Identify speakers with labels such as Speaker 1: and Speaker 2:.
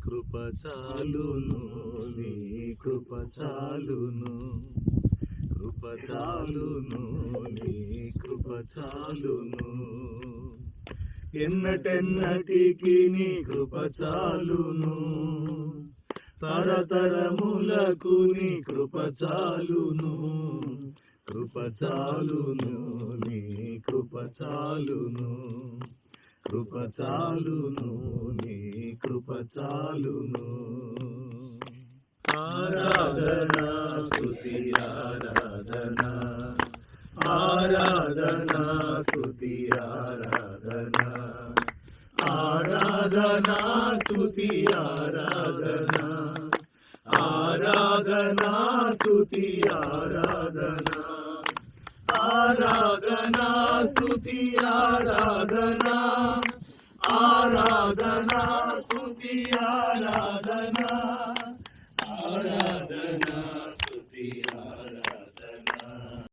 Speaker 1: కృప చాలును నీ కృప చాలును, కృప చాలును నీ కృప చాలును, ఎన్నటెన్నటికి నీ కృప చాలును, తరతరములకు నీ కృప చాలును, కృప చాలును నీ కృప చాలును, కృప చాలును నీ కృప చాలును. ఆరాధనా స్తుతి ఆరాధనా, ఆరాధనా స్తుతి ఆరాధనా, ఆరాధనా స్తుతి ఆరాధనా, ఆరాధనా స్తుతి ఆరాధనా, ఆరాధనా స్తుతి ఆరాధనా, ఆరాధనా స్తుతి ఆరాధనా, ఆరాధనా